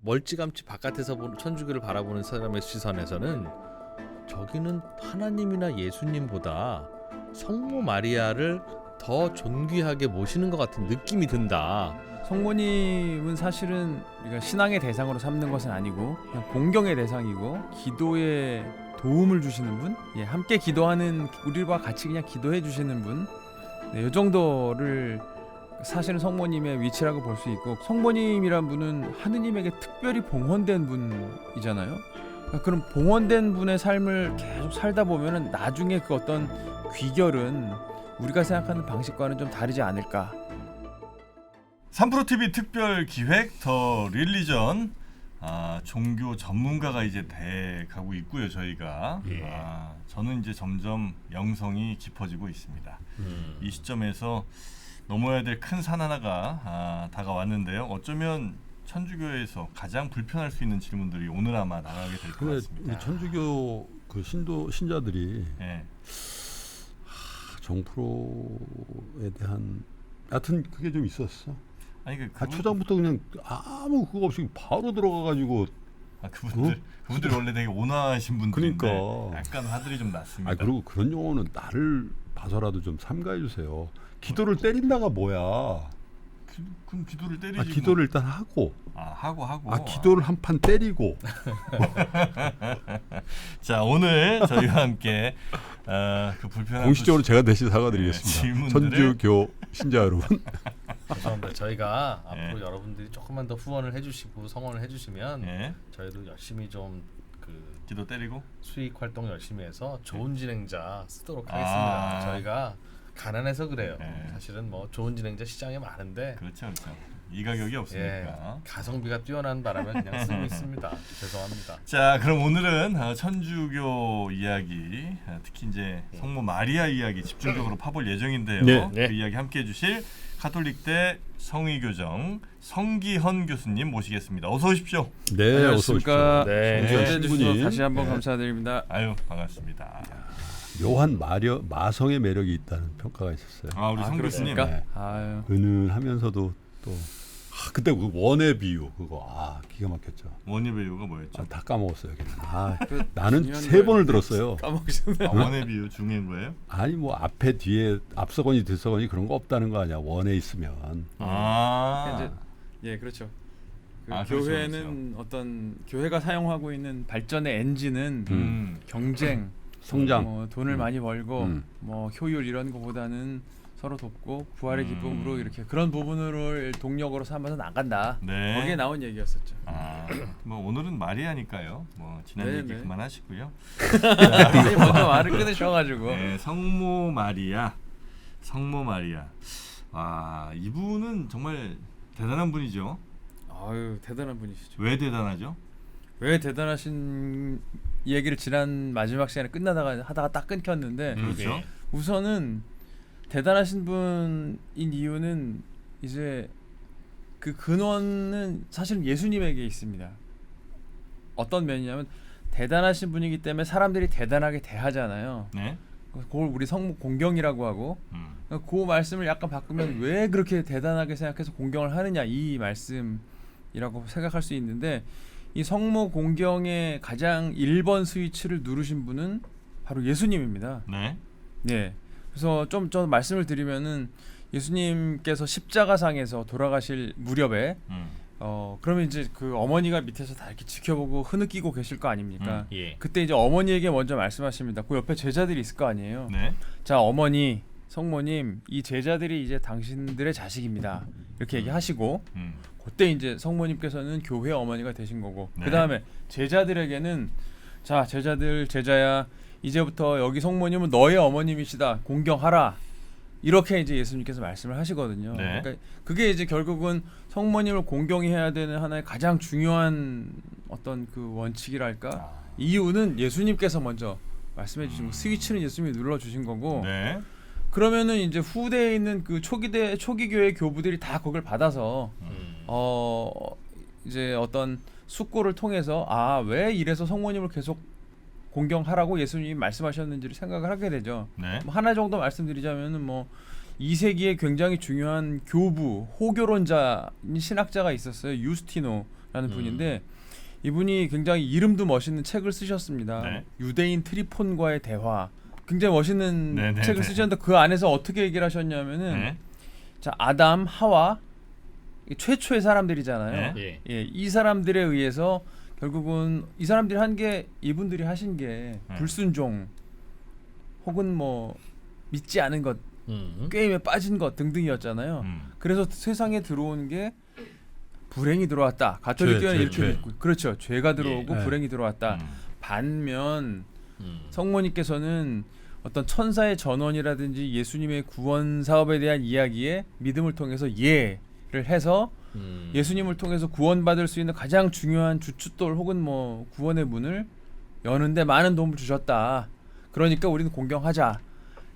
멀찌감치 바깥에서 보는 천주교를 바라보는 사람의 시선에서는 저기는 하나님이나 예수님보다 성모 마리아를 더 존귀하게 모시는 것 같은 느낌이 든다. 성모님은 사실은 우리가 신앙의 대상으로 삼는 것은 아니고 그냥 공경의 대상이고 기도에 도움을 주시는 분, 함께 기도하는 우리와 같이 그냥 기도해 주시는 분, 이 정도를 사실은 성모님의 위치라고 볼 수 있고, 성모님이란 분은 하느님에게 특별히 봉헌된 분이잖아요. 그러니까 그런 봉헌된 분의 삶을 계속 살다 보면은 나중에 그 어떤 귀결은 우리가 생각하는 방식과는 좀 다르지 않을까. 3프로TV 특별 기획 더 릴리전, 종교 전문가가 이제 돼 가고 있고요. 저희가 저는 이제 점점 영성이 깊어지고 있습니다. 이 시점에서 넘어야 될 큰 산 하나가 다가왔는데요. 어쩌면 천주교에서 가장 불편할 수 있는 질문들이 오늘 아마 나가게 될 것 같습니다. 우리 천주교 그 신자들이 정프로에 대한 하여튼 그게 좀 있었어. 아니 초장부터 그냥 아무 그거 없이 바로 들어가가지고. 그분들 원래 되게 온화하신 분들인데 그러니까 약간 화들이 좀 났습니다. 그리고 그런 용어는 나를 봐서라도 좀 삼가해 주세요. 기도를 때린다가 뭐야? 그럼 기도를 때리지. 기도를 일단 하고. 하고. 기도를 한 판 때리고. 자, 오늘 저희와 함께 그 불편한 공식적으로 제가 대신 사과드리겠습니다. 천주교 신자 여러분. 죄송합니다. 저희가 앞으로 여러분들이 조금만 더 후원을 해주시고 성원을 해주시면 저희도 열심히 좀 기도 때리고 수익 활동 열심히 해서 좋은 진행자 쓰도록 하겠습니다. 저희가 가난해서 그래요. 사실은 뭐 좋은 진행자 시장에 많은데 그렇죠. 이 가격이 없으니까 가성비가 뛰어난 바람에 그냥 쓰고 있습니다. 죄송합니다. 자, 그럼 오늘은 천주교 이야기, 특히 이제 성모 마리아 이야기 집중적으로 파볼 예정인데요. 그 이야기 함께해 주실 가톨릭대 성의교정 성기헌 교수님 모시겠습니다. 어서 오십시오. 네, 어서 오십시오. 초대해 주셔서 다시 한번 감사드립니다. 아유, 반갑습니다. 묘한 마성의 매력이 있다는 평가가 있었어요. 우리 성 교수님. 은은하면서도 또 그때 그 원의 비유 그거 기가 막혔죠. 원의 비유가 뭐였죠? 다 까먹었어요. 나는 3번을 들었어요. 까먹으셨네요. 원의 비유 중요한 거예요? 아니 뭐 앞에 뒤에 앞서거니 뒤서거니 그런 거 없다는 거 아니야. 원에 있으면. 이제 그렇죠. 그렇죠, 교회는 그렇죠. 어떤 교회가 사용하고 있는 발전의 엔진은 경쟁, 성장, 돈을 많이 벌고 뭐 효율 이런 거보다는 서로 돕고 부활의 기쁨으로 이렇게 그런 부분을 동력으로 삼아서 나간다. 거기에 나온 얘기였었죠. 뭐 오늘은 마리아니까요. 뭐 지난 얘기 그만하시고요. 먼저 말을 끊으셔가지고. 성모 마리아. 이분은 정말 대단한 분이죠. 대단한 분이시죠. 왜 대단하죠? 왜 대단하신 얘기를 지난 마지막 시간에 하다가 딱 끊겼는데 그렇죠. 우선은 대단하신 분인 이유는 이제 그 근원은 사실 예수님에게 있습니다. 어떤 면이냐면 대단하신 분이기 때문에 사람들이 대단하게 대하잖아요. 그걸 우리 성모 공경이라고 하고 그 말씀을 약간 바꾸면 왜 그렇게 대단하게 생각해서 공경을 하느냐 이 말씀이라고 생각할 수 있는데 이 성모 공경의 가장 1번 스위치를 누르신 분은 바로 예수님입니다. 그래서 좀 말씀을 드리면은 예수님께서 십자가상에서 돌아가실 무렵에 그러면 이제 그 어머니가 밑에서 다 이렇게 지켜보고 흐느끼고 계실 거 아닙니까? 그때 이제 어머니에게 먼저 말씀하십니다. 그 옆에 제자들이 있을 거 아니에요. 자, 어머니, 성모님, 이 제자들이 이제 당신들의 자식입니다. 이렇게 얘기하시고 그때 이제 성모님께서는 교회 어머니가 되신 거고 그 다음에 제자들에게는 자, 제자야 이제부터 여기 성모님은 너의 어머님이시다. 공경하라. 이렇게 이제 예수님께서 말씀을 하시거든요. 그러니까 그게 이제 결국은 성모님을 공경해야 되는 하나의 가장 중요한 어떤 그 원칙이랄까. 이유는 예수님께서 먼저 말씀해 주신 거. 스위치는 예수님이 눌러 주신 거고. 그러면은 이제 후대에 있는 그 초기 교회 교부들이 다 그걸 받아서 이제 어떤 숙고를 통해서 왜 이래서 성모님을 계속 공경하라고 예수님이 말씀하셨는지를 생각을 하게 되죠. 뭐 하나 정도 말씀드리자면은 뭐 2세기에 굉장히 중요한 교부, 호교론자 신학자가 있었어요. 유스티노라는 분인데 이분이 굉장히 이름도 멋있는 책을 쓰셨습니다. 네. 유대인 트리폰과의 대화. 굉장히 멋있는 네네네. 책을 쓰셨는데 그 안에서 어떻게 얘기를 하셨냐면은 네. 자 아담 하와 최초의 사람들이잖아요. 네. 예, 이 사람들에 의해서 결국은 이 사람들이 한 게 이분들이 하신 게 불순종 혹은 뭐 믿지 않은 것, 게임에 빠진 것 등등이었잖아요. 그래서 세상에 들어온 게 불행이 들어왔다. 가톨릭교회는 이렇게 죄. 믿고 그렇죠. 죄가 들어오고 예. 불행이 들어왔다. 반면 성모님께서는 어떤 천사의 전원이라든지 예수님의 구원 사업에 대한 이야기에 믿음을 통해서 예를 해서 예수님을 통해서 구원받을 수 있는 가장 중요한 주춧돌 혹은 뭐 구원의 문을 여는데 많은 도움을 주셨다. 그러니까 우리는 공경하자.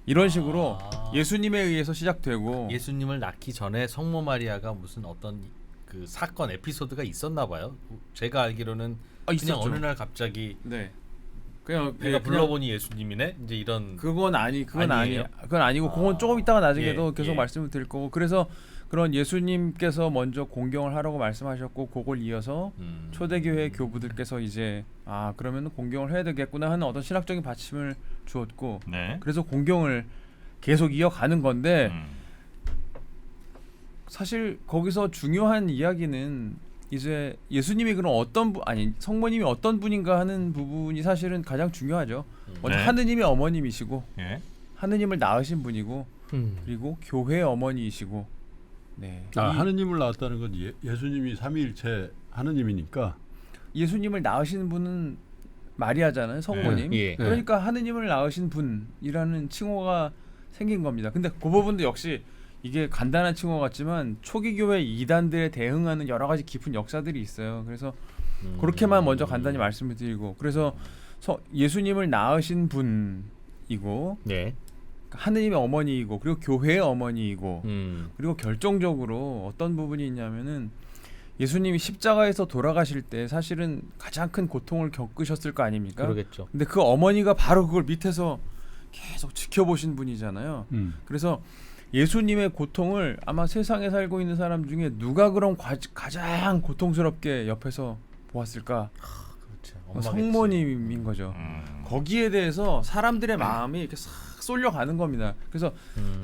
이런 식으로 예수님에 의해서 시작되고 예수님을 낳기 전에 성모 마리아가 무슨 어떤 그 사건 에피소드가 있었나 봐요. 제가 알기로는 그냥 있었죠. 어느 날 갑자기 네. 그냥 내가 그냥 불러보니 예수님이네. 이제 이런 그건 아니에요? 그건 아니고 그건 조금 이따가 나중에도 예, 계속 예. 말씀을 드릴 거고 그래서 그런 예수님께서 먼저 공경을 하라고 말씀하셨고 그걸 이어서 초대교회 교부들께서 이제 그러면 공경을 해야 되겠구나 하는 어떤 신학적인 받침을 주었고 네. 그래서 공경을 계속 이어가는 건데 사실 거기서 중요한 이야기는 이제 예수님이 그럼 성모님이 어떤 분인가 하는 부분이 사실은 가장 중요하죠. 먼저 네. 하느님의 어머님이시고 예. 하느님을 낳으신 분이고 그리고 교회의 어머니이시고 네. 하느님을 낳았다는 건 예수님이 삼위일체 하느님이니까 예수님을 낳으신 분은 마리아잖아요. 성모님. 예. 그러니까 하느님을 낳으신 분이라는 칭호가 생긴 겁니다. 근데 그 부분도 역시 이게 간단한 칭호 같지만 초기 교회 이단들에 대응하는 여러 가지 깊은 역사들이 있어요. 그래서 그렇게만 먼저 간단히 말씀을 드리고 그래서 예수님을 낳으신 분이고 네. 하느님의 어머니이고 그리고 교회의 어머니이고 그리고 결정적으로 어떤 부분이 있냐면은 예수님이 십자가에서 돌아가실 때 사실은 가장 큰 고통을 겪으셨을 거 아닙니까? 그러겠죠. 근데 그 어머니가 바로 그걸 밑에서 계속 지켜보신 분이잖아요. 그래서 예수님의 고통을 아마 세상에 살고 있는 사람 중에 누가 그럼 가장 고통스럽게 옆에서 보았을까? 그렇죠. 성모님인 거죠. 거기에 대해서 사람들의 마음이 이렇게 싹 쏠려가는 겁니다. 그래서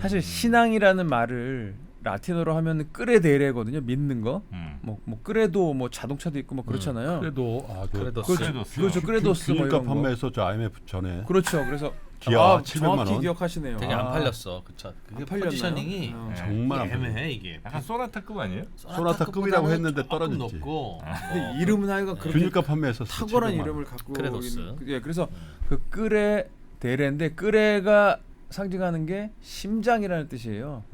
사실 신앙이라는 말을 라틴어로 하면 끄레데레거든요. 믿는 거. 뭐 끄레도 뭐 자동차도 있고 뭐 그렇잖아요. 그래도 그렇죠. 끄레도스 뭐 기술가 이런 거. 판매에서 저 IMF 전에 그렇죠. 그래서 기아 700만 정확히 원. 기억하시네요. 되게 안 팔렸어. 그쵸. 그게 안 팔렸나요? 포지셔닝이 정말 안 애매해 이게. 약간 소나타급 아니에요? 소나타급이라고 했는데 조금 떨어졌지. 높고. 근데 이름은 하여간 그렇게 균일가 판매에서 탁월한 700만 원. 이름을 갖고 끄레도스. 예, 그래서 그 끄레데레인데 끄레가 상징하는 게 심장이라는 뜻이에요.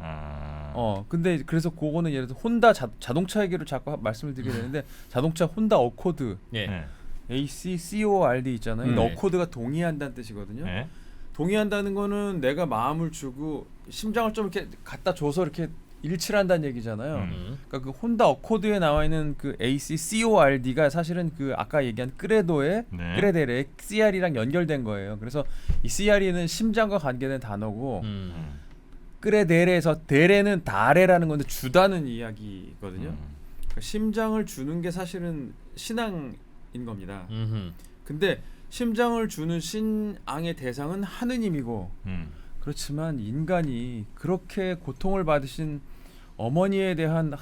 근데 그래서 그거는 예를 들어 혼다 자동차 얘기로 자꾸 말씀을 드리게 되는데 자동차 혼다 어코드 예. 네. ACCORD 있잖아요. 이 네. 어코드가 동의한다는 뜻이거든요. 네. 동의한다는 거는 내가 마음을 주고 심장을 좀 이렇게 갖다 줘서 이렇게 일치를 한다는 얘기잖아요. 그러니까 그 혼다 어코드에 나와 있는 그 ACCORD가 사실은 그 아까 얘기한 끄레도의 네. 끄레데레의 CR이랑 연결된 거예요. 그래서 이 CR이는 심장과 관계된 단어고 끄레데레에서 데레는 다레라는 건데 주다는 이야기거든요. 그러니까 심장을 주는 게 사실은 신앙인 겁니다. 근데 심장을 주는 신앙의 대상은 하느님이고 그렇지만 인간이 그렇게 고통을 받으신 어머니에 대한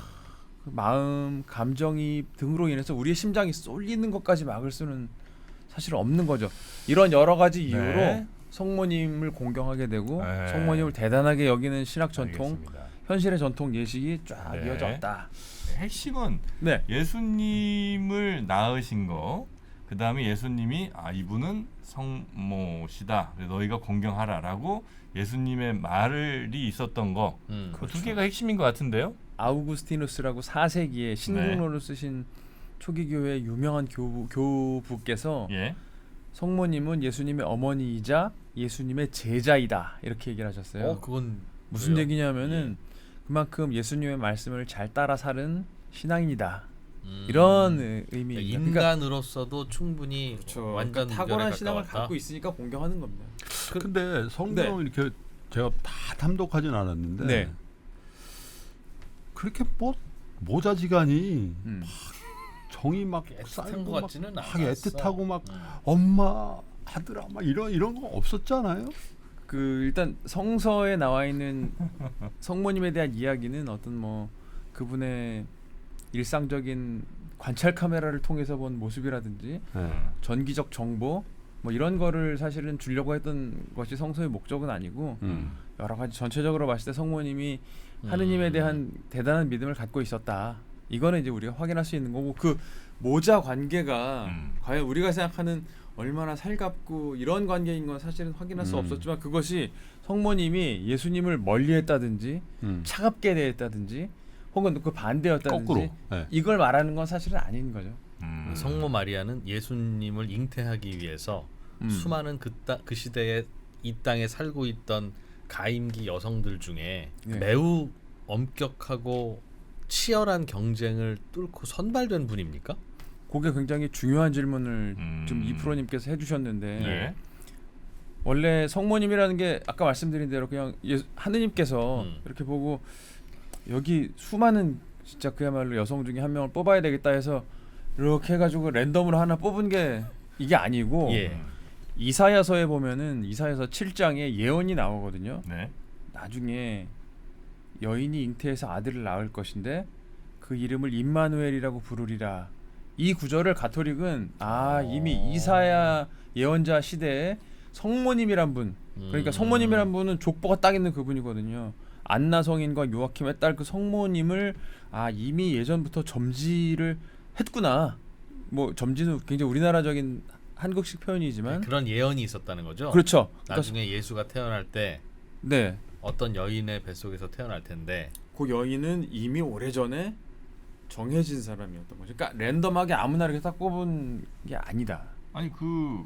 그 마음, 감정이 등으로 인해서 우리의 심장이 쏠리는 것까지 막을 수는 사실 없는 거죠. 이런 여러 가지 이유로 네. 성모님을 공경하게 되고 네. 성모님을 대단하게 여기는 신학 전통, 알겠습니다. 현실의 전통 예식이 쫙 네. 이어져 왔다. 핵심은 네. 예수님을 낳으신 거, 그 다음에 예수님이 이분은 성모시다. 너희가 공경하라라고 예수님의 말이 있었던 거. 두 개가 핵심인 것 같은데요. 아우구스티누스라고 4세기에 신국론을 쓰신 초기 교회의 유명한 교부께서 예. 성모님은 예수님의 어머니이자 예수님의 제자이다 이렇게 얘기를 하셨어요. 그건 무슨 왜요? 얘기냐면은 그만큼 예수님의 말씀을 잘 따라 살은 신앙인이다. 이런 의미입니다. 인간으로서도 충분히 그렇죠. 완전 그러니까 탁월한 무결에 신앙을 가까웠다. 갖고 있으니까 공경하는 겁니다. 근데 성경 이렇게 제가 다 탐독하진 않았는데 네. 그렇게 뭐 모자지간이 정이 막 애틋한 쌓이고 것 막 같지는 막 않았어. 애틋하고 막 엄마 아들아 막 이런 거 없었잖아요. 그 일단 성서에 나와 있는 성모님에 대한 이야기는 어떤 뭐 그분의 일상적인 관찰 카메라를 통해서 본 모습이라든지 네. 전기적 정보 뭐 이런 거를 사실은 주려고 했던 것이 성서의 목적은 아니고 여러 가지 전체적으로 봤을 때 성모님이 하느님에 대한 대단한 믿음을 갖고 있었다. 이거는 이제 우리가 확인할 수 있는 거고 그 모자 관계가 과연 우리가 생각하는 얼마나 살갑고 이런 관계인 건 사실은 확인할 수 없었지만 그것이 성모님이 예수님을 멀리했다든지 차갑게 대했다든지 혹은 그 반대였다든지 거꾸로. 네. 이걸 말하는 건 사실은 아닌 거죠. 성모 마리아는 예수님을 잉태하기 위해서 수많은 그 시대에 이 땅에 살고 있던 가임기 여성들 중에 네. 매우 엄격하고 치열한 경쟁을 뚫고 선발된 분입니까? 그게 굉장히 중요한 질문을 좀 이프로님께서 해주셨는데 네. 원래 성모님이라는 게 아까 말씀드린 대로 그냥 하느님께서 음. 이렇게 보고 여기 수많은 진짜 그야말로 여성 중에 한 명을 뽑아야 되겠다 해서 이렇게 해가지고 랜덤으로 하나 뽑은 게 이게 아니고 예. 이사야서에 보면은 이사야서 7장에 예언이 나오거든요. 네. 나중에 여인이 잉태해서 아들을 낳을 것인데 그 이름을 임마누엘이라고 부르리라. 이 구절을 가톨릭은 이미 이사야 예언자 시대에 성모님이란 분, 그러니까 성모님이란 분은 족보가 딱 있는 그분이거든요. 안나 성인과 요아킴의 딸 그 성모님을 이미 예전부터 점지를 했구나. 뭐 점지는 굉장히 우리나라적인 한국식 표현이지만 그런 예언이 있었다는 거죠. 그렇죠. 나중에 예수가 태어날 때 네, 어떤 여인의 뱃속에서 태어날 텐데 그 여인은 이미 오래전에 정해진 사람이었던 거죠. 그러니까 랜덤하게 아무나 이렇게 딱 뽑은 게 아니다. 아니 그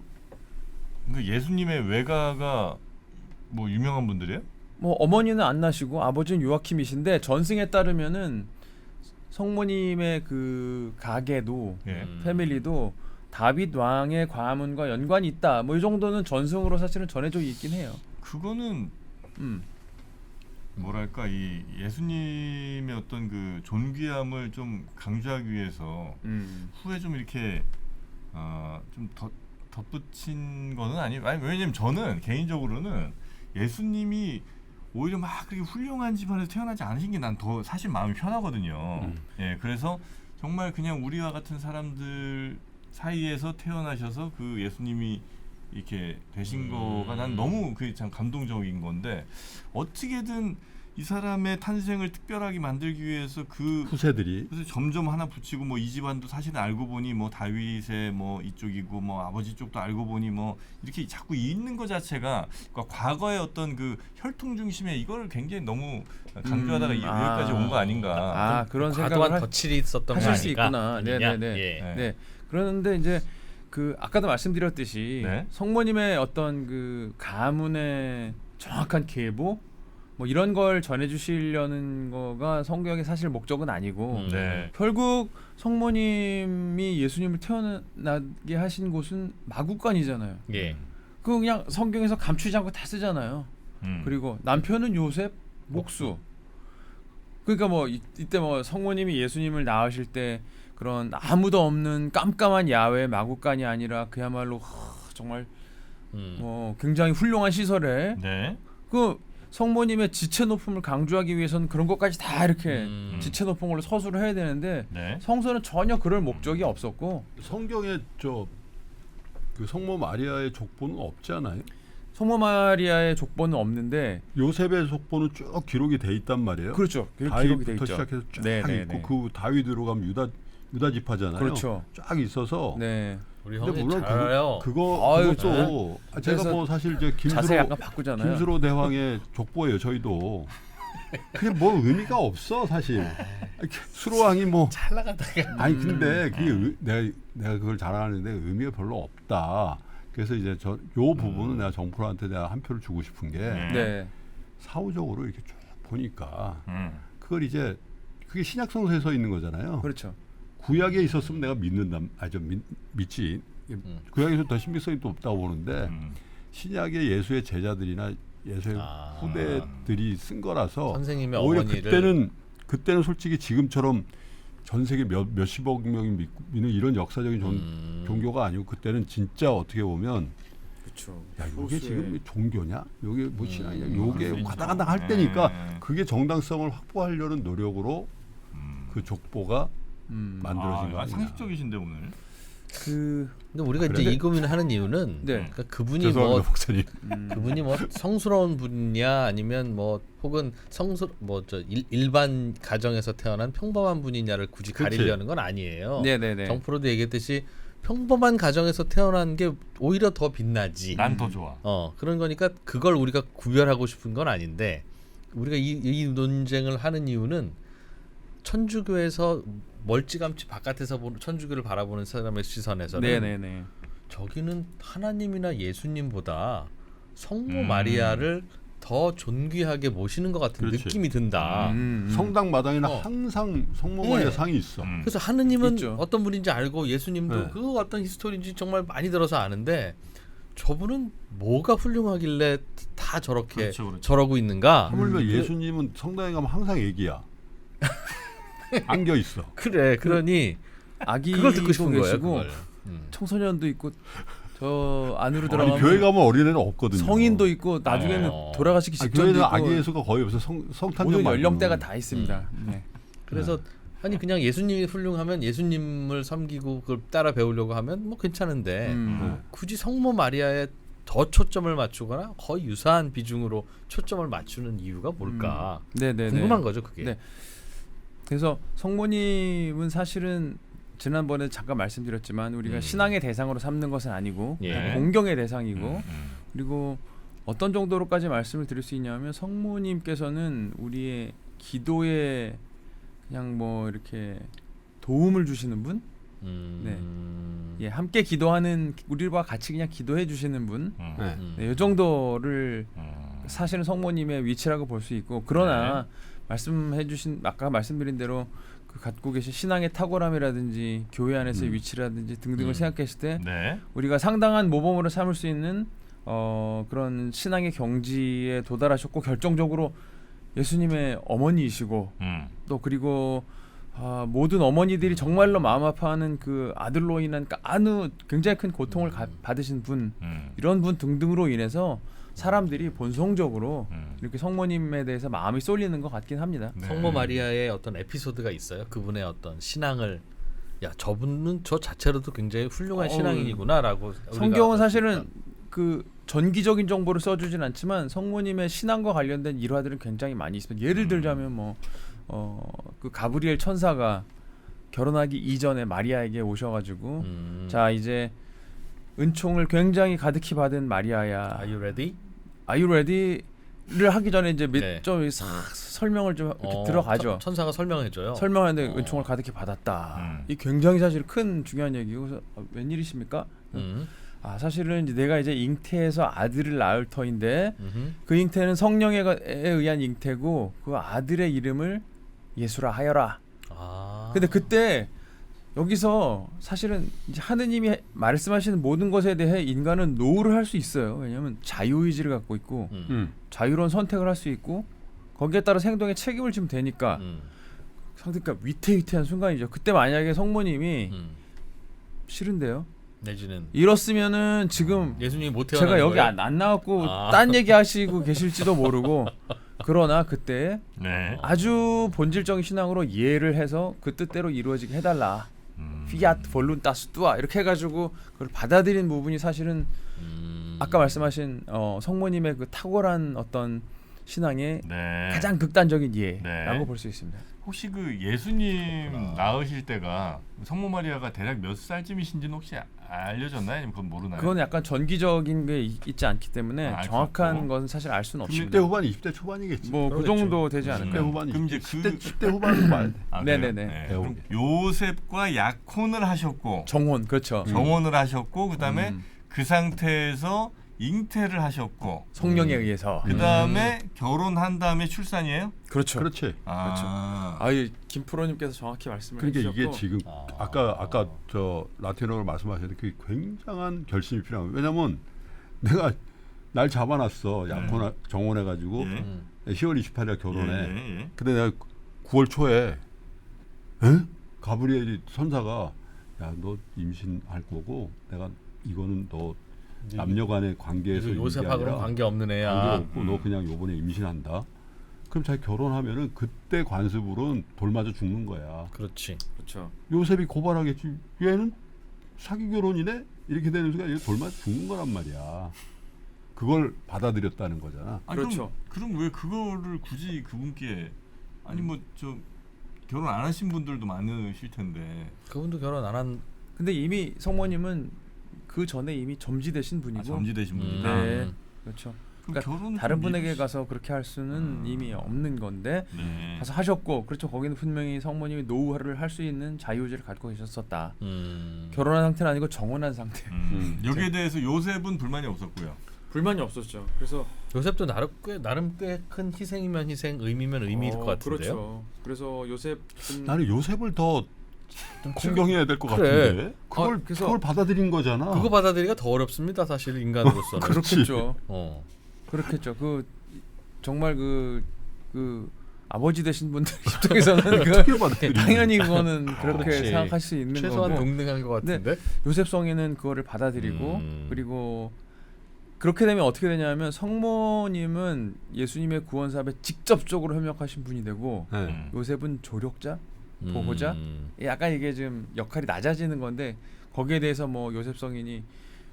예수님의 외가가 뭐 유명한 분들이에요? 뭐 어머니는 안나시고 아버지는 요아킴이신데 전승에 따르면은 성모님의 그 가계도 예. 패밀리도 다윗 왕의 가문과 연관이 있다. 뭐 이 정도는 전승으로 사실은 전해져 있긴 해요. 그거는 뭐랄까 이 예수님의 어떤 그 존귀함을 좀 강조하기 위해서 후에 좀 이렇게 좀 덧붙인 거는 아니 왜냐면 저는 개인적으로는 예수님이 오히려 막 그렇게 훌륭한 집안에서 태어나지 않으신 게 난 더 사실 마음이 편하거든요. 예, 그래서 정말 그냥 우리와 같은 사람들 사이에서 태어나셔서 그 예수님이 이렇게 되신 거가 난 너무 그게 참 감동적인 건데 어떻게든 이 사람의 탄생을 특별하게 만들기 위해서 그 후세들이 그래서 점점 하나 붙이고 뭐 이 집안도 사실은 알고 보니 뭐 다윗의 뭐 이쪽이고 뭐 아버지 쪽도 알고 보니 뭐 이렇게 자꾸 있는 것 자체가 그러니까 과거의 어떤 그 혈통 중심에 이걸 굉장히 너무 강조하다가 여기까지 온 거 아닌가. 그런 과도한 생각을 덧칠이 있었던 거 하실 수 아닐까? 있구나. 네네네. 예. 네. 그런데 이제 그 아까도 말씀드렸듯이 네. 성모님의 어떤 그 가문의 정확한 계보 뭐 이런 걸 전해주시려는 거가 성경의 사실 목적은 아니고 네. 결국 성모님이 예수님을 태어나게 하신 곳은 마구간이잖아요. 예. 그거 그냥 성경에서 감추지 않고 다 쓰잖아요. 그리고 남편은 요셉, 목수. 그러니까 뭐 이때 뭐 성모님이 예수님을 낳으실 때 그런 아무도 없는 깜깜한 야외 마구간이 아니라 그야말로 정말 뭐 굉장히 훌륭한 시설에 네. 그 성모님의 지체 높음을 강조하기 위해서는 그런 것까지 다 이렇게 지체 높은 걸로 서술을 해야 되는데 네. 성서는 전혀 그럴 목적이 없었고 성경에 그 성모 마리아의 족보는 없지 않아요? 성모 마리아의 족보는 없는데 요셉의 족보는 쭉 기록이 돼 있단 말이에요. 그렇죠. 기록이 돼 다윗부터 있죠. 시작해서 쫙 네, 있고 네. 그 다윗으로 가면 유다 지파잖아요. 그렇죠. 쫙 있어서 네. 우리 근데 형님 물론 잘 알아요. 그것도 제가 그래서 뭐 사실 이제 자세 약간 바꾸잖아요. 김수로 대왕의 족보예요. 저희도 그게 뭐 의미가 없어 사실. 수로왕이 뭐 잘 나가다가 아니 근데 그게 내가 그걸 잘 아는데 의미가 별로 없다. 그래서 이제 요 부분은 내가 정프로한테 내가 한 표를 주고 싶은 게 네. 사후적으로 이렇게 쭉 보니까 그걸 이제 그게 신약 성서에 서 있는 거잖아요. 그렇죠. 구약에 있었으면 내가 믿지. 구약에서 더 신빙성이 또 없다고 보는데 신약의 예수의 제자들이나 예수의 후대들이 쓴 거라서 선생님의 오히려 어머니를 그때는 솔직히 지금처럼 전 세계 몇십억 명이 믿는 이런 역사적인 종교가 아니고 그때는 진짜 어떻게 보면 그렇죠. 야 이게 지금 종교냐? 이게 뭐 신앙이냐? 이게 그렇죠. 가다가다 할 때니까 그게 정당성을 확보하려는 노력으로 그 족보가 만들어진 거 아니야? 상식적이신데 오늘. 근데 우리가 이제 그래? 이 고민을 하는 이유는 네. 그러니까 그분이 죄송합니다 뭐 목사님. 그분이 뭐 성스러운 분이냐 아니면 뭐 혹은 일반 가정에서 태어난 평범한 분이냐를 굳이 그치. 가리려는 건 아니에요. 네네네. 정프로도 얘기했듯이 평범한 가정에서 태어난 게 오히려 더 빛나지. 난 더 좋아. 그런 거니까 그걸 우리가 구별하고 싶은 건 아닌데 우리가 이 논쟁을 하는 이유는 천주교에서 멀찌감치 바깥에서 보는 천주교를 바라보는 사람의 시선에서는 네네네. 저기는 하나님이나 예수님보다 성모 마리아를 더 존귀하게 모시는 것 같은 그렇지. 느낌이 든다. 성당 마당에는 어. 항상 성모마리아 네. 상이 있어. 그래서 하느님은 있죠. 어떤 분인지 알고 예수님도 네. 그 어떤 히스토리인지 정말 많이 들어서 아는데 저분은 뭐가 훌륭하길래 다 저렇게 그렇죠, 그렇죠. 저러고 있는가? 하물며 예수님은 성당에 가면 항상 애기야. 안겨 있어. 그래 그러니 아기도 그걸 듣고 싶은 거예요. 계시고 그걸. 청소년도 있고 저 안으로 아니 들어가면 교회 가면 어린애는 없거든요. 성인도 있고 나중에는 어. 돌아가시기 아니, 직전도 교회는 있고 아기 예수가 거의 없어. 성탄절 모든 말고는. 연령대가 다 있습니다. 네. 그래서 아니 그냥 예수님이 훌륭하면 예수님을 섬기고 그걸 따라 배우려고 하면 뭐 괜찮은데 음. 굳이 성모 마리아에 더 초점을 맞추거나 거의 유사한 비중으로 초점을 맞추는 이유가 뭘까 네네네. 궁금한 거죠 그게. 네. 그래서 성모님은 사실은 지난번에 잠깐 말씀드렸지만 우리가 신앙의 대상으로 삼는 것은 아니고 예. 공경의 대상이고 그리고 어떤 정도로까지 말씀을 드릴 수 있냐면 성모님께서는 우리의 기도에 그냥 뭐 이렇게 도움을 주시는 분, 예, 함께 기도하는 우리와 같이 그냥 기도해 주시는 분, 네. 네, 이 정도를 사실은 성모님의 위치라고 볼 수 있고 그러나 말씀해주신 아까 말씀드린 대로 그 갖고 계신 신앙의 탁월함이라든지 교회 안에서의 위치라든지 등등을 생각했을 때 네. 우리가 상당한 모범으로 삼을 수 있는 그런 신앙의 경지에 도달하셨고 결정적으로 예수님의 어머니이시고 또 그리고 모든 어머니들이 정말로 마음 아파하는 그 아들로 인한 굉장히 큰 고통을 받으신 분 이런 분 등등으로 인해서 사람들이 본성적으로 이렇게 성모님에 대해서 마음이 쏠리는 것 같긴 합니다. 네. 성모 마리아의 어떤 에피소드가 있어요. 그분의 어떤 신앙을 야 저분은 저 자체로도 굉장히 훌륭한 신앙인이구나라고 성경은 사실은 그 전기적인 정보를 써주진 않지만 성모님의 신앙과 관련된 일화들은 굉장히 많이 있습니다. 예를 들자면 뭐 그 가브리엘 천사가 결혼하기 이전에 마리아에게 오셔가지고 자 이제 은총을 굉장히 가득히 받은 마리아야. Are you ready? Are you ready를 하기 전에 이제 네. 좀 설명을 좀 이렇게 들어가죠. 천사가 설명해줘요. 설명하는데 은총을 가득히 받았다. 이 굉장히 사실 큰 중요한 얘기고 그래서 웬일이십니까? 사실은 이제 내가 이제 잉태해서 아들을 낳을 터인데 그 잉태는 성령에 의한 잉태고 그 아들의 이름을 예수라 하여라. 근데 그때 여기서 사실은 이제 하느님이 말씀하시는 모든 것에 대해 인간은 노를 할 수 있어요. 왜냐하면 자유의지를 갖고 있고 자유로운 선택을 할 수 있고 거기에 따라 행동에 책임을 지면 되니까 상대가 위태위태한 순간이죠. 그때 만약에 성모님이 싫은데요. 내지는 이렇으면은 지금 예수님이 못 태어난 제가 여기 거예요? 안 나왔고 딴 얘기 하시고 계실지도 모르고 그러나 그때 네. 아주 본질적인 신앙으로 이해를 해서 그 뜻대로 이루어지게 해달라. 피아트 볼룬타스 뚜아 이렇게 해가지고 그걸 받아들인 부분이 사실은 아까 말씀하신 성모님의 그 탁월한 어떤 신앙의 네. 가장 극단적인 이해라고 네. 볼 수 있습니다. 혹시 그 예수님 낳으실 때가 성모 마리아가 대략 몇 살쯤이신지는 혹시 알려졌나요? 아니면 그건 모르나요? 그건 약간 전기적인 게 있지 않기 때문에 알 수 정확한 없고. 건 사실 알 수는 10대 없습니다. 후반, 20대 초반이겠지. 뭐 그 그러겠죠. 정도 되지 10대 않을까요? 후반, 그럼 이제 10대 후반으로 봐야 돼. 네네네. 네. 배우게. 그럼 요셉과 약혼을 하셨고 정혼 그렇죠. 정혼을 하셨고 그다음에 그 상태에서 잉태를 하셨고 성령에 의해서 그다음에 결혼한 다음에 출산이에요? 그렇죠. 그렇지. 아유 김프로님께서 정확히 말씀을 그러니까 해주셨고 이게 지금 아까 저 라틴어를 말씀하셨는데 그 굉장한 결심이 필요한 거예요. 왜냐면 내가 날 잡아놨어. 정혼해가지고 10월 28일 결혼해. 예. 근데 내가 9월 초에 가브리엘이 선사가 야 너 임신할 거고 내가 이거는 너 남녀간의 관계에서 이게 요셉하고는 아니라 관계 없는 애야. 관계없고 너 그냥 요번에 임신한다. 그럼 자기 결혼하면은 그때 관습으로는 돌 맞아 죽는 거야. 그렇지. 그렇죠. 요셉이 고발하겠지. 얘는 사기 결혼이네? 이렇게 되는 순간 얘 돌 맞아 죽는 거란 말이야. 그걸 받아들였다는 거잖아. 아니, 그렇죠. 그럼 왜 그거를 굳이 그분께 아니 뭐 저 결혼 안 하신 분들도 많으실 텐데. 그분도 결혼 안 한. 근데 이미 성모님은 그 전에 이미 점지되신 분이고. 점지되신 분이다. 네. 그렇죠. 그럼 그러니까 결혼 다른 분에게 가서 그렇게 할 수는 이미 없는 건데 네. 가서 하셨고, 그렇죠. 거기는 분명히 성모님이 노후를 할 수 있는 자유의지를 갖고 계셨었다. 결혼한 상태는 아니고 정혼한 상태. 여기에 대해서 요셉은 불만이 없었고요. 불만이 없었죠. 그래서 요셉도 나름 꽤 큰 희생이면 희생, 의미면 의미일 것 같은데요. 그렇죠. 그래서 요셉은 나는 요셉을 더 공경해야 될 것 그래. 같은데 그래서 그걸 받아들인 거잖아. 그거 받아들이기가 더 어렵습니다, 사실 인간으로서는. 그렇겠죠. 그렇겠죠. 그 정말 그 아버지 되신 분들 입장에서는 어떻게 받아들이는 당연히 그거는 그렇게 그렇지. 생각할 수 있는 최소한 거고. 동등한 것 같은데. 요셉 성인은 그거를 받아들이고 그리고 그렇게 되면 어떻게 되냐면 성모님은 예수님의 구원 사업에 직접적으로 협력하신 분이 되고 네. 요셉은 조력자, 보호자. 약간 이게 좀 역할이 낮아지는 건데 거기에 대해서 뭐 요셉 성인이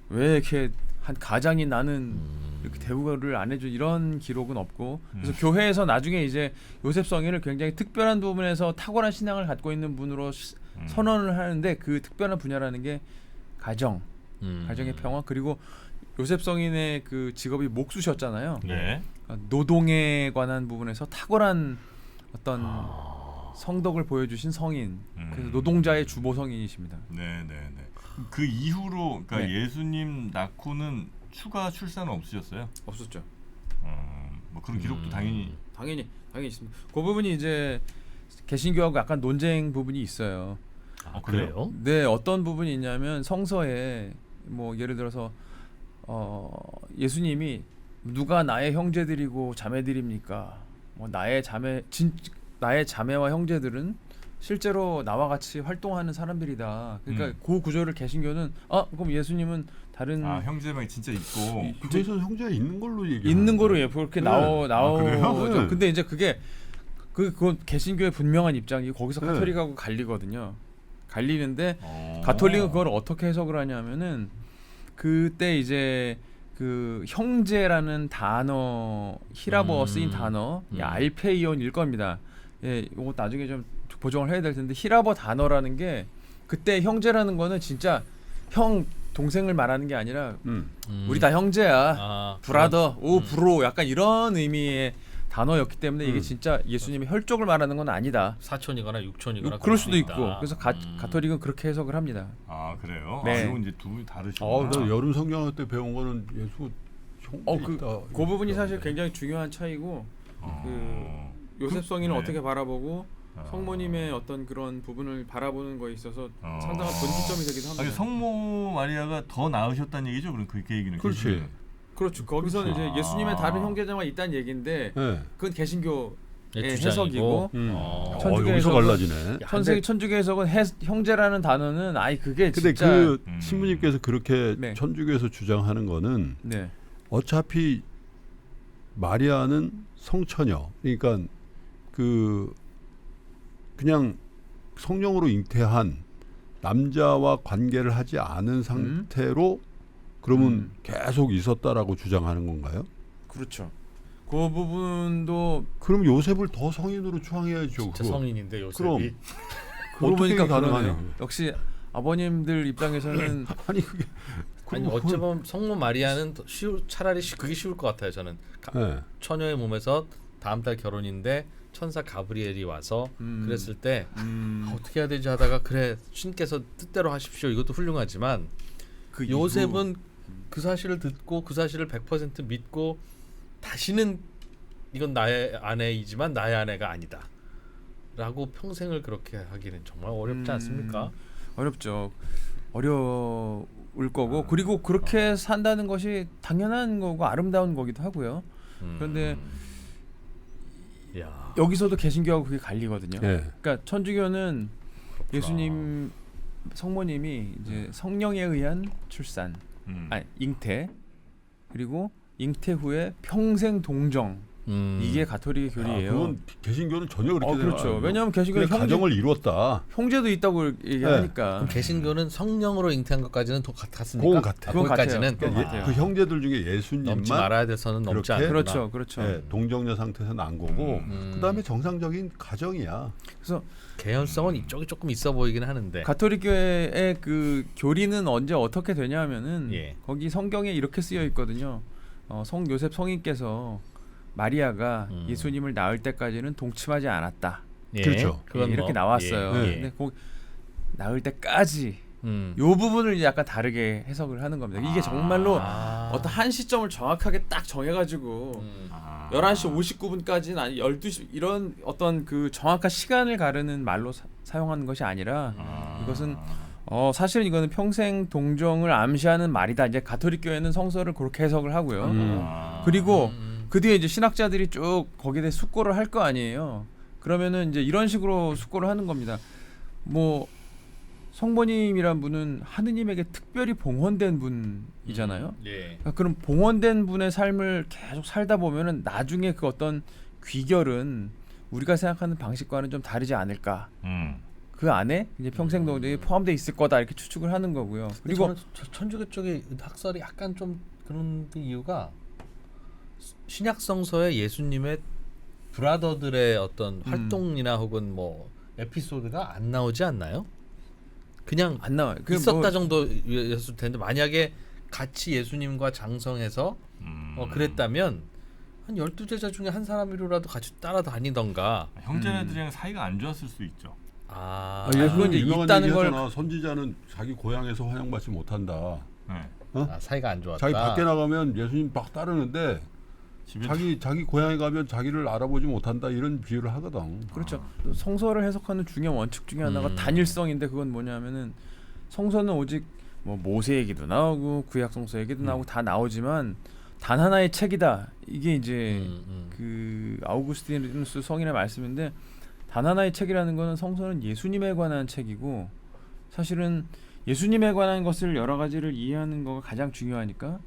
왜 이렇게 한 가장이 나는 이렇게 대우를 안 해줘 이런 기록은 없고 그래서 교회에서 나중에 이제 요셉 성인을 굉장히 특별한 부분에서 탁월한 신앙을 갖고 있는 분으로 선언을 하는데 그 특별한 분야라는 게 가정, 가정의 평화 그리고 요셉 성인의 그 직업이 목수셨잖아요. 네. 그러니까 노동에 관한 부분에서 탁월한 어떤 성덕을 보여주신 성인, 그래서 노동자의 주보 성인이십니다. 네, 네, 네. 그 이후로 그러니까 네. 예수님 낳고는 추가 출산은 없으셨어요? 없었죠. 뭐 그런 기록도 당연히 당연히 있습니다. 그 부분이 이제 개신교하고 약간 논쟁 부분이 있어요. 그래요? 네, 어떤 부분이 있냐면 성서에 뭐 예를 들어서 예수님이 누가 나의 형제들이고 자매들입니까? 뭐 나의 자매와 형제들은 실제로 나와 같이 활동하는 사람들이다. 그러니까 그 구조를 개신교는 그럼 예수님은 다른 형제만 진짜 있고 그래서 형제가 있는 걸로 얘기 있는 거로 그렇게 네. 나오죠. 그래요? 네. 근데 이제 그건 개신교의 분명한 입장이고 거기서 네. 가톨릭하고 갈리거든요. 갈리는데 가톨릭은 그걸 어떻게 해석을 하냐면은 그때 이제 그 형제라는 단어 히라버 쓰인 단어 알페이온일 겁니다. 예, 이거 나중에 좀 보정을 해야 될 텐데 히라버 단어라는 게 그때 형제라는 거는 진짜 형 동생을 말하는 게 아니라 우리 다 형제야. 브라더, 브로 약간 이런 의미의 단어였기 때문에 이게 진짜 예수님의 혈족을 말하는 건 아니다. 사촌이거나 육촌이거나 그럴 수도 있다. 있고. 그래서 가톨릭은 그렇게 해석을 합니다. 그래요? 네. 이건 이제 두 분이 다르시구나. 나 여름 성경할 때 배운 거는 예수 형제 있다. 그 부분이 사실 굉장히 중요한 차이고 요셉 성인을 네. 어떻게 바라보고 성모님의 어떤 그런 부분을 바라보는 거에 있어서 상당한 본질점이 되기도 합니다. 성모 마리아가 더 나으셨다는 얘기죠? 그럼 그 얘기는 그렇지. 그렇죠. 거기서는 이제 예수님의 다른 형제자가 있다는 얘기인데 네. 그건 개신교의 주장이고. 해석이고 천주교 여기서 해석은- 갈라지네. 천주교 해석은 형제라는 단어는 그게 근데 진짜 그 신부님께서 그렇게 네. 천주교에서 주장하는 거는 네. 어차피 마리아는 성처녀. 그러니까 그냥 성령으로 잉태한 남자와 관계를 하지 않은 상태로 그러면 계속 있었다라고 주장하는 건가요? 그렇죠. 그 부분도 그럼 요셉을 더 성인으로 추앙해야죠. 진짜 그거. 성인인데 요셉이. 그럼 그러고 어떻게 보니까 가능하냐? 그러네요. 역시 아버님들 입장에서는 아니 그게 아니 어쩌면 성모 마리아는 차라리 그게 쉬울 것 같아요. 저는 네. 처녀의 몸에서 다음 달 결혼인데 천사 가브리엘이 와서 그랬을 때 어떻게 해야 되지 하다가 그래 신께서 뜻대로 하십시오. 이것도 훌륭하지만 그 요셉은 그 사실을 듣고 그 사실을 100% 믿고 다시는 이건 나의 아내이지만 나의 아내가 아니다 라고 평생을 그렇게 하기는 정말 어렵지 않습니까? 어렵죠. 어려울 거고 그리고 그렇게 산다는 것이 당연한 거고 아름다운 거기도 하고요. 그런데 야. 여기서도 개신교하고 그게 갈리거든요. 네. 그러니까 천주교는 예수님 성모님이 이제 성령에 의한 출산, 아니 잉태, 그리고 잉태 후에 평생 동정. 이게 가톨릭의 교리예요. 그건 개신교는 전혀 그렇게 되지 그렇죠. 않아요. 왜냐하면 개신교는 그냥 가정을 이루었다. 형제도 있다고 얘기하니까. 그럼 개신교는 성령으로 잉태한 것까지는 같습니까? 그건 같아요. 그건 거기까지는 같아요. 그건 같아요. 그 형제들 중에 넘지 예수님만 말아야 돼서는 넘지 그렇게? 않는구나. 그렇죠, 그렇죠. 예, 동정녀 상태에서 난 거고 그다음에 정상적인 가정이야. 그래서 개연성은 이쪽이 조금 있어 보이긴 하는데. 가톨릭 교회의 그 교리는 언제 어떻게 되냐면은 예. 거기 성경에 이렇게 쓰여 있거든요. 성 요셉 성인께서 마리아가 예수님을 낳을 때까지는 동침하지 않았다. 예, 그렇죠. 그건 이렇게 뭐, 나왔어요. 예, 예. 근데 그 낳을 때까지 음. 요 부분을 약간 다르게 해석을 하는 겁니다. 이게 정말로 어떤 한 시점을 정확하게 딱 정해가지고 11시 59분까지는 아니 12시 이런 어떤 그 정확한 시간을 가르는 말로 사용하는 것이 아니라 이것은 사실 이거는 평생 동정을 암시하는 말이다. 이제 가톨릭 교회는 성서를 그렇게 해석을 하고요. 그리고 그 뒤에 이제 신학자들이 쭉 거기에 대해 숙고를 할 거 아니에요. 그러면은 이제 이런 식으로 숙고를 하는 겁니다. 뭐 성모님이란 분은 하느님에게 특별히 봉헌된 분이잖아요. 예. 그러니까 그럼 봉헌된 분의 삶을 계속 살다 보면은 나중에 그 어떤 귀결은 우리가 생각하는 방식과는 좀 다르지 않을까. 그 안에 이제 평생 동정이 포함되어 있을 거다 이렇게 추측을 하는 거고요. 그리고 그리고 천주교 쪽의 학설이 약간 좀 그런 이유가 신약 성서에 예수님의 브라더들의 어떤 활동이나 혹은 뭐 에피소드가 안 나오지 않나요? 그냥 안 나와요. 그 있었다 뭐 정도였을 텐데 만약에 같이 예수님과 장성해서 그랬다면 한 12제자 중에 한 사람이라도 같이 따라다니던가. 형제들이랑 사이가 안 좋았을 수 있죠. 그건 이제 유명한 있다는 걸 얘기하잖아. 선지자는 자기 고향에서 환영받지 못한다. 네. 사이가 안 좋았다. 자기 밖에 나가면 예수님 막 따르는데 집에 자기 고향에 가면 자기를 알아보지 못한다 이런 비유를 하거든. 그렇죠. 성서를 해석하는 중요한 원칙 중에 하나가 단일성인데 그건 뭐냐면은 성서는 오직 뭐 모세 얘기도 나오고 구약 성서 얘기도 나오고 다 나오지만 단 하나의 책이다. 이게 이제 그 아우구스티누스 성인의 말씀인데 단 하나의 책이라는 거는 성서는 예수님에 관한 책이고 사실은 예수님에 관한 것을 여러 가지를 이해하는 거가 가장 중요하니까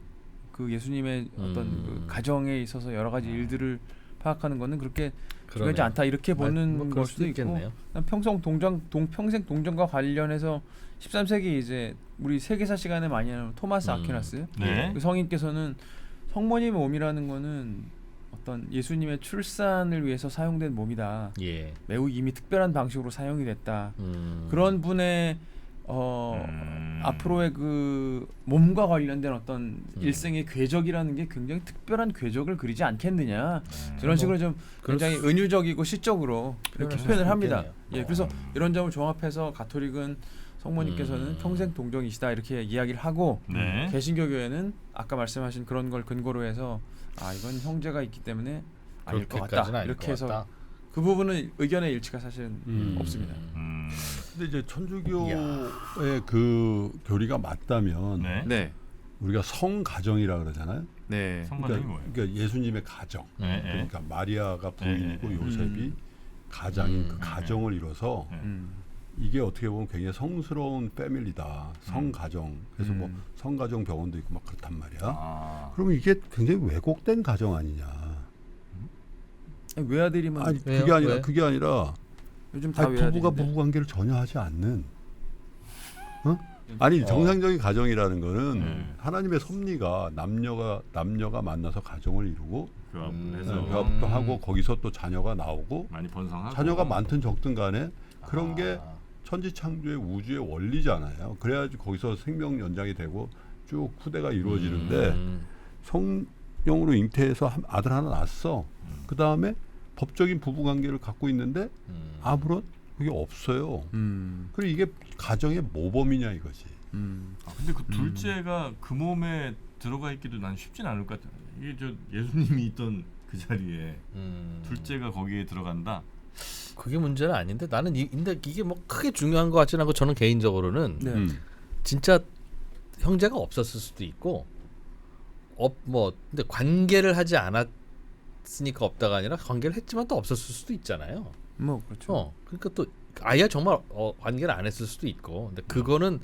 그 예수님의 어떤 그 가정에 있어서 여러 가지 일들을 파악하는 거는 그렇게 중요하지 않다 이렇게 보는 뭐 걸 그럴 수도 수도 있고 있겠네요. 평생 동정과 관련해서 13세기 이제 우리 세계사 시간에 많이 하는 토마스 아퀴나스 네. 그 성인께서는 성모님의 몸이라는 거는 어떤 예수님의 출산을 위해서 사용된 몸이다. 예. 매우 이미 특별한 방식으로 사용이 됐다. 음. 그런 분의 앞으로의 그 몸과 관련된 어떤 일생의 궤적이라는 게 굉장히 특별한 궤적을 그리지 않겠느냐. 이런 식으로 좀 굉장히 은유적이고 시적으로 이렇게 표현할 표현을 수 합니다. 있겠네요. 예, 그래서 이런 점을 종합해서 가톨릭은 성모님께서는 평생 동정이시다 이렇게 이야기를 하고 네. 개신교 교회는 아까 말씀하신 그런 걸 근거로 해서 이건 형제가 있기 때문에 아닐 것 그렇게까지는 같다. 아닐 이렇게 것 해서 같다. 그 부분은 의견의 일치가 사실은 없습니다. 근데 이제 천주교의 그 교리가 맞다면 네. 네, 우리가 성가정이라 그러잖아요. 네, 성가정이 뭐예요? 그러니까 예수님의 가정. 네, 네. 그러니까 마리아가 부인이고 네, 네. 요셉이 가장인 그 가정을 이뤄서 이게 어떻게 보면 굉장히 성스러운 패밀리다. 성가정. 그래서 뭐 성가정 병원도 있고 막 그렇단 말이야. 그러면 이게 굉장히 왜곡된 가정 아니냐. 외아들이면 아니 왜요? 그게 아니라 요즘 다 부부가 외아들인데. 부부 관계를 전혀 하지 않는. 아니 정상적인 가정이라는 거는 하나님의 섭리가 남녀가 만나서 가정을 이루고 교합해서 교합도 하고 거기서 또 자녀가 나오고 많이 번성하고 자녀가 많든 적든 간에 그런 게 천지창조의 우주의 원리잖아요. 그래야지 거기서 생명 연장이 되고 쭉 후대가 이루어지는데 성령으로 잉태해서 아들 하나 낳았어. 그 다음에 법적인 부부 관계를 갖고 있는데 아무런 그게 없어요. 그리고 이게 가정의 모범이냐 이거지. 근데 그 둘째가 그 몸에 들어가 있기도 난 쉽진 않을 것 같아. 이게 저 예수님이 있던 그 자리에 둘째가 거기에 들어간다. 그게 문제는 아닌데 나는 근데 이게 뭐 크게 중요한 것 같지는 않고 저는 개인적으로는 네. 진짜 형제가 없었을 수도 있고 근데 관계를 하지 않았으니까 없다가 아니라 관계를 했지만 또 없었을 수도 있잖아요. 뭐 그렇죠. 그러니까 또 아예 정말 관계를 안 했을 수도 있고, 근데 그거는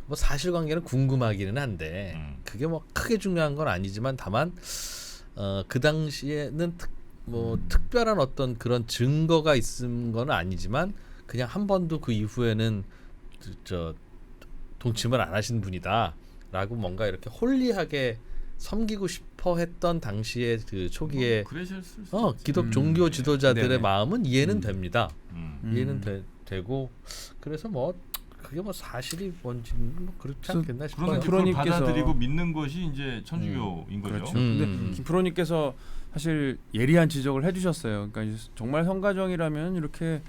뭐 사실관계는 궁금하기는 한데 그게 뭐 크게 중요한 건 아니지만 다만 그 당시에는 특별한 어떤 그런 증거가 있은 건 아니지만 그냥 한 번도 그 이후에는 동침을 안 하신 분이다라고 뭔가 이렇게 홀리하게 섬기고 싶어 했던 당시에 그 초기에 그러실 수 기독 종교 지도자들의 네네. 마음은 이해는 됩니다. 음. 이해는 되고 그래서 뭐 그게 뭐 사실이 뭔지는 뭐 그렇지 않겠나 싶어요. 그런데 그걸 프로님께서- 받아들이고 믿는 것이 이제 천주교인 거죠. 그렇죠. 근데 김프로님께서 사실 예리한 지적을 해주셨어요. 그러니까 이제 정말 성가정이라면 이렇게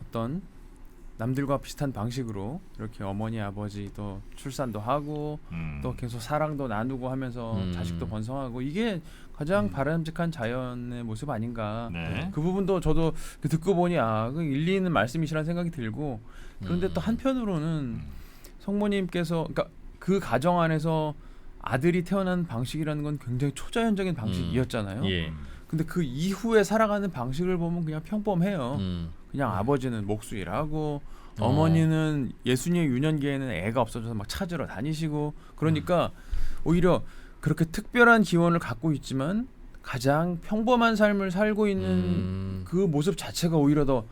어떤 남들과 비슷한 방식으로 이렇게 어머니 아버지 또 출산도 하고 또 계속 사랑도 나누고 하면서 자식도 번성하고 이게 가장 바람직한 자연의 모습 아닌가. 네. 그 부분도 저도 듣고 보니 그 일리 있는 말씀이시라는 생각이 들고 그런데 또 한편으로는 성모님께서 그러니까 그 가정 안에서 아들이 태어난 방식이라는 건 굉장히 초자연적인 방식이었잖아요. 예. 근데 그 이후에 살아가는 방식을 보면 그냥 평범해요. 그냥 네. 아버지는 목수일하고 어머니는 예수님의 유년기에는 애가 없어져서 막 찾으러 다니시고 그러니까 오히려 그렇게 특별한 기원을 갖고 있지만 가장 평범한 삶을 살고 있는 그 모습 자체가 오히려 더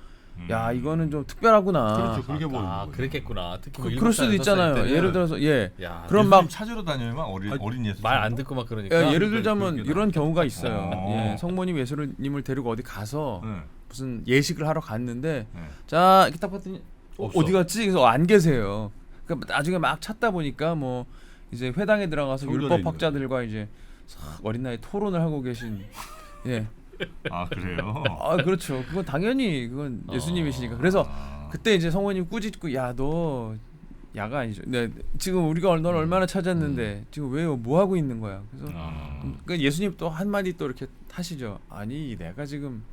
야 이거는 좀 특별하구나. 그렇죠. 그게 뭐 그랬겠구나. 특히 뭐 그럴 수도 있잖아요. 예를 들어서 야, 그럼 예수님 막 찾으러 다녀야만 어린 예수 말 안 듣고 막 그러니까 예를 들자면 그렇게 이런 경우가 있어요. 어. 성모님 예수님을 데리고 어디 가서 네. 무슨 예식을 하러 갔는데 네. 자 이렇게 딱 봤더니 없어. 어디 갔지? 그래서 안 계세요. 그러니까 나중에 막 찾다 보니까 뭐 이제 회당에 들어가서 성전에 율법 있는 학자들과 이제 싹 어린 나이 토론을 하고 계신 예. 아 그래요. 아 그렇죠. 그건 당연히 그건 예수님이시니까. 그래서 그때 이제 성모님 꾸짖고 야 너 야가 아니죠. 네, 지금 우리가 널 얼마나 찾았는데 지금 왜 뭐 하고 있는 거야. 그래서 그러니까 예수님 또 한마디 또 이렇게 하시죠. 아니 내가 지금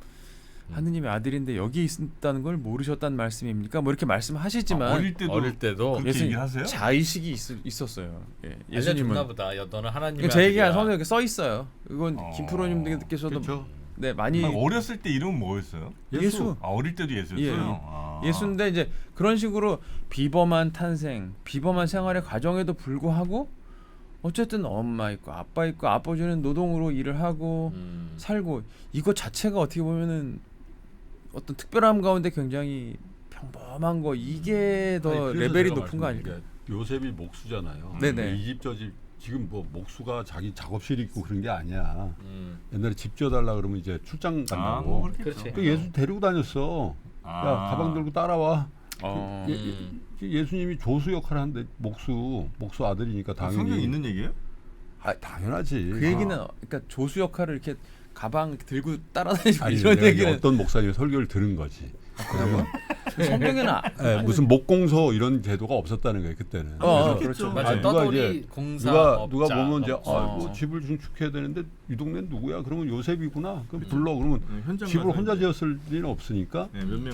하느님의 아들인데 여기 있다는 걸 모르셨단 말씀입니까? 뭐 이렇게 말씀하시지만 어릴 때도 그렇게 예수님 얘기를 하세요? 자의식이 있었어요. 예, 알려줬나 예수님은 보다. 너는 하나님의 그러니까 제 얘기가 아들이야. 성경에 이렇게 써 있어요. 이건 김프로님께서도 그렇죠. 네 많이 아니, 어렸을 때 이름은 뭐였어요? 예수. 어릴 때도 예수였어요. 예. 아. 예수인데 이제 그런 식으로 비범한 탄생, 비범한 생활의 과정에도 불구하고 어쨌든 엄마 있고 아빠 있고 아버지는 노동으로 일을 하고 살고 이거 자체가 어떻게 보면은 어떤 특별함 가운데 굉장히 평범한 거 이게 더 아니, 그래서 레벨이 제가 높은 거 말씀드린 아닐까요? 게 요셉이 목수잖아요. 네네. 이집 저 집 지금 뭐 목수가 자기 작업실 있고 그런 게 아니야. 옛날에 집 지어달라 그러면 이제 출장 간다고. 뭐 그렇겠죠. 그렇지. 그 예수 데리고 다녔어. 야 가방 들고 따라와. 어. 예수님이 조수 역할을 하는데 목수 아들이니까 당연히. 성경 있는 얘기예요? 아 당연하지. 그 얘기는 그러니까 조수 역할을 이렇게 가방 들고 따라다니고 아니 이런 내가 이제 얘기는 어떤 목사님의 설교를 들은 거지. 그러면 성경에는 무슨 목공소 이런 제도가 없었다는 거예요 그때는. 그렇죠. 맞아. 누가 떠돌이 이제 공사 누가 업자, 보면 이제 업자. 뭐 집을 증축해야 되는데 이 동네는 누구야? 그러면 요셉이구나. 그럼 불러 그러면 현장 집을 가서 혼자 이제. 지었을 리는 없으니까 네, 몇 명.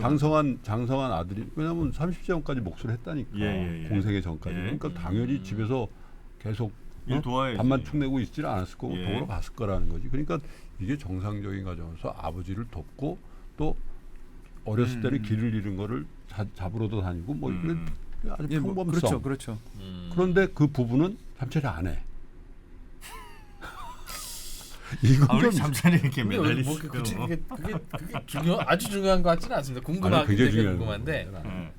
장성한 아들이 왜냐면 30세 전까지 목수를 했다니까 예. 공생애 전까지. 예. 그러니까 당연히 집에서 계속 일 도와야지. 밥만 축내고 있지는 않았을 거고 예. 도우러 갔을 거라는 거지. 그러니까 이게 정상적인 과정에서 아버지를 돕고 또 어렸을 때는 길을 잃은 거를 잡으러도 다니고 뭐 이런 아주 예, 뭐, 평범성. 그렇죠. 그런데 그 부부는 잠자리 안 해. 이건 아, 우리 좀 잠자리 이렇게 근데 매달릴 뭐 수 그게 있고. 중요 아주 중요한 것 같지는 않습니다. 궁금하긴 굉장히 되게 중요한 궁금한데 네.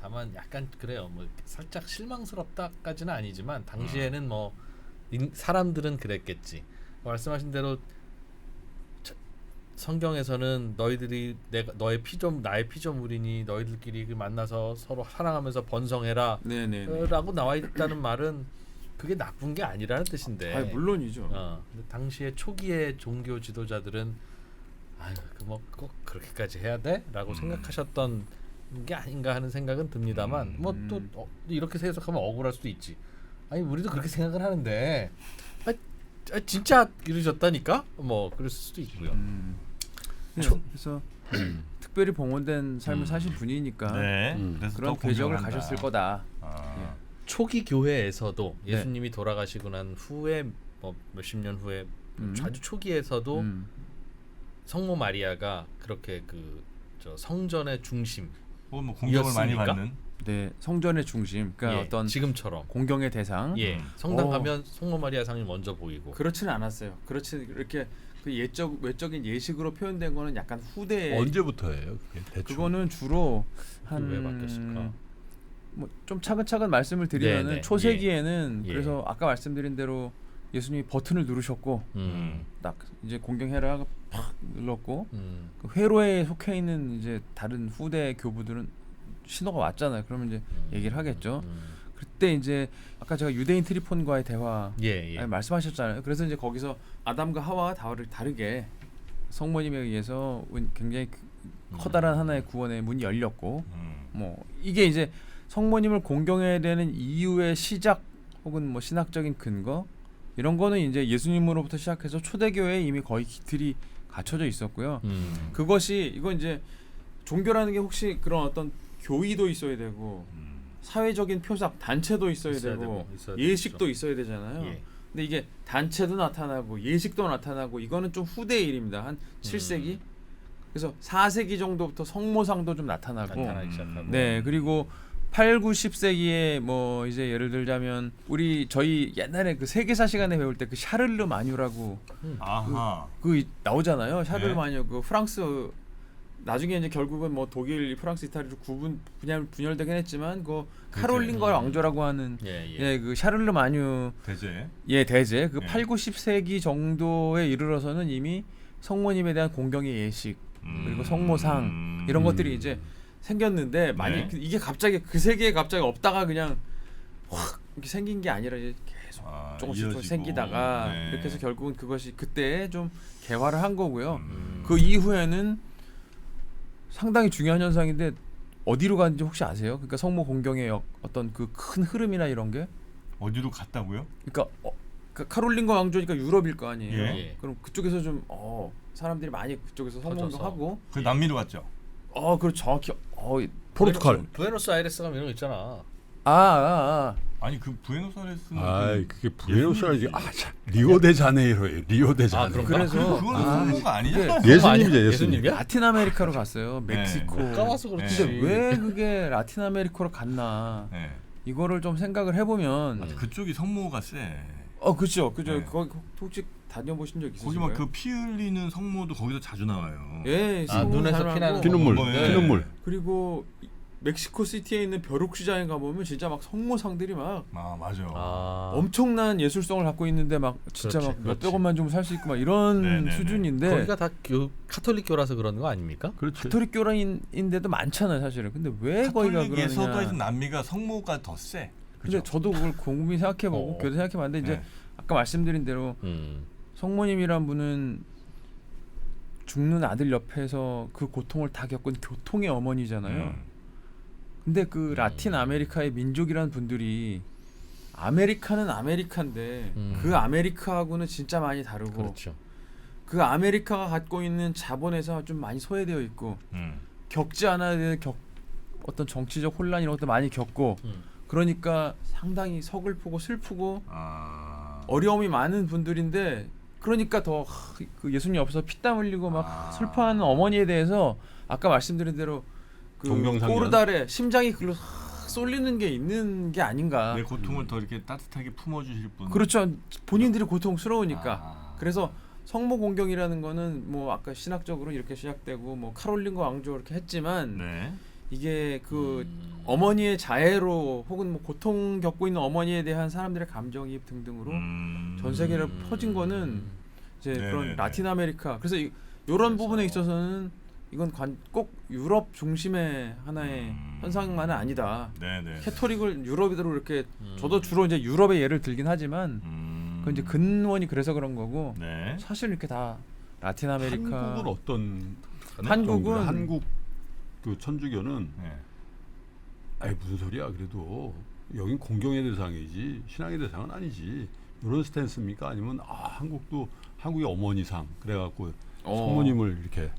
다만 약간 그래요. 뭐 살짝 실망스럽다까지는 아니지만 당시에는 뭐 사람들은 그랬겠지. 말씀하신 대로 성경에서는 너희들이 너의 나의 피조물이니 너희들끼리 만나서 서로 사랑하면서 번성해라 네네. 라고 나와 있다는 말은 그게 나쁜 게 아니라는 뜻인데. 아 물론이죠. 근데 당시에 초기의 종교 지도자들은 뭐 꼭 그렇게까지 해야 돼?라고 생각하셨던 게 아닌가 하는 생각은 듭니다만 뭐 또 이렇게 해석하면 억울할 수도 있지. 아니 우리도 그렇게 생각을 하는데 진짜 이러셨다니까? 뭐 그럴 수도 있고요. 그래서 특별히 봉헌된 삶을 사신 분이니까 네. 그래서 그런 더 궤적을 공경한다. 가졌을 거다. 아. 초기 교회에서도 네. 예수님이 돌아가시고 난 후에 뭐 몇십 년 후에 아주 초기에서도 성모 마리아가 그렇게 그 저 성전의 중심. 뭐 공격을 많이 이었습니까? 받는. 네, 성전의 중심. 그러니까 예, 어떤 지금처럼. 공경의 대상. 예, 성당 어. 가면 성모 마리아 상이 먼저 보이고. 그렇지는 않았어요. 그렇지 이렇게 그 외적인 예식으로 표현된 거는 약간 후대에 언제부터예요? 그게 대충. 그거는 주로 왜 바뀌었을까? 뭐 좀 차근차근 말씀을 드리면은 네네. 초세기에는 예. 그래서 아까 말씀드린 대로 예수님이 버튼을 누르셨고 딱 이제 공경해라 팍 눌렀고 그 회로에 속해 있는 이제 다른 후대 교부들은 신호가 왔잖아요. 그러면 이제 얘기를 하겠죠. 그때 이제 아까 제가 유대인 트리폰과의 대화 예, 예. 말씀하셨잖아요. 그래서 이제 거기서 아담과 하와와 다르게 성모님에 의해서 굉장히 커다란 하나의 구원의 문이 열렸고 뭐 이게 이제 성모님을 공경해야 되는 이유의 시작 혹은 뭐 신학적인 근거 이런 거는 이제 예수님으로부터 시작해서 초대교회에 이미 거의 기틀이 갖춰져 있었고요. 그것이 이건 이제 종교라는 게 혹시 그런 어떤 교의도 있어야 되고 사회적인 표상 단체도 있어야 되고 예식도 있어야 되잖아요. 예. 근데 이게 단체도 나타나고 예식도 나타나고 이거는 좀 후대의 일입니다. 한 7세기 그래서 4세기 정도부터 성모상도 좀 나타나고 나타나기 시작하고. 네 그리고 8, 9, 10세기에 뭐 이제 예를 들자면 저희 옛날에 그 세계사 시간에 배울 때 그 샤를르 마뉴라고 아하. 그 나오잖아요. 샤를르 네. 마뉴 그 프랑스 나중에 이제 결국은 뭐 독일, 프랑스, 이탈리로 분열되긴 했지만 그 카롤린거 왕조라고 하는 예. 그 샤를르 마뉴 대제. 대제 그 예. 8, 90세기 정도에 이르러서는 이미 성모님에 대한 공경의 예식 그리고 성모상 이런 것들이 이제 생겼는데 네. 이게 갑자기 그 세계에 갑자기 없다가 그냥 확 이렇게 생긴 게 아니라 이제 계속 조금씩 이어지고. 생기다가 네. 이렇게 해서 결국은 그것이 그때 좀 개화를 한 거고요. 그 이후에는 상당히 중요한 현상인데 어디로 가는지 혹시 아세요? 그러니까 성모 공경의 어떤 그 큰 흐름이나 이런 게 어디로 갔다고요? 그러니까 카롤린거 왕조니까 유럽일 거 아니에요. 예. 그럼 그쪽에서 좀 사람들이 많이 그쪽에서 성공도 터져서. 하고 그 남미로 갔죠. 그렇죠. 정확히 포르투갈. 부에노스아이레스 가면 이런 거 있잖아. 아니 그 부에노스아이레스는 아, 그게 부에노스아이레스 리오데자네이로예요. 리오데자네이로. 그래서 그거는 성모가 아니잖아. 예수님이죠, 예수님. 예수님이야? 라틴 아메리카로 갔어요. 멕시코. 네. 가봐서 그렇지. 근데 왜 그게 라틴 아메리카로 갔나? 네. 이거를 좀 생각을 해보면 그쪽이 성모가 세. 그죠. 네. 거기 혹시 다녀보신 적 있으신가요? 거기 막 그 피 흘리는 성모도 거기서 자주 나와요. 예, 눈에서 사람하고 피나는 피눈물, 네. 피눈물. 그리고 멕시코 시티에 있는 벼룩시장에 가보면 진짜 막 성모상들이 막 맞아. 엄청난 예술성을 갖고 있는데 막 진짜 그렇지, 막 그렇지. 몇백 원만 주면 살 수 있고 막 이런 네네네. 수준인데 거기가 다 카톨릭교라서 그런 거 아닙니까? 그렇지. 가톨릭 교라인데도 많잖아요 사실은. 근데 왜 거기가 카톨릭에서도 그러느냐? 남미가 성모가 더 세. 근데 저도 그걸 곰곰이 생각해보고 교도 생각해봤는데 이제 네. 아까 말씀드린 대로 성모님이란 분은 죽는 아들 옆에서 그 고통을 다 겪은 교통의 어머니잖아요. 근데 그 라틴 아메리카의 민족이라는 분들이 아메리카는 아메리카인데 그 아메리카하고는 진짜 많이 다르고 그렇죠. 그 아메리카가 갖고 있는 자본에서 좀 많이 소외되어 있고 겪지 않아야 되는 어떤 정치적 혼란 이런 것도 많이 겪고 그러니까 상당히 서글프고 슬프고 어려움이 많은 분들인데 그러니까 더 그 예수님 옆에서 피땀 흘리고 막 슬퍼하는 어머니에 대해서 아까 말씀드린 대로 그 동병상련. 꼬르달에 심장이 글로 쏠리는 게 있는 게 아닌가. 내 고통을 더 이렇게 따뜻하게 품어주실 분. 그렇죠. 본인들이 고통스러우니까. 그래서 성모 공경이라는 거는 뭐 아까 신학적으로 이렇게 시작되고 뭐 카롤린거 왕조 이렇게 했지만 네. 이게 그 어머니의 자애로 혹은 뭐 고통 겪고 있는 어머니에 대한 사람들의 감정이입 등등으로 전 세계를 퍼진 거는 이제 네네네. 그런 라틴 아메리카 그래서 이런 부분에 있어서는 이건 꼭 유럽 중심의 하나의 현상만은 아니다. 네네. 캐토릭을 유럽으로 이렇게 저도 주로 이제 유럽의 예를 들긴 하지만 그 이제 근원이 그래서 그런 거고 네. 사실 이렇게 다 라틴 아메리카 한국은 어떤 한국은 한국 그 천주교는 네. 아이 무슨 소리야 그래도 여긴 공경의 대상이지 신앙의 대상은 아니지 이런 스탠스입니까? 아니면 한국의 어머니상 그래갖고 성모님을 이렇게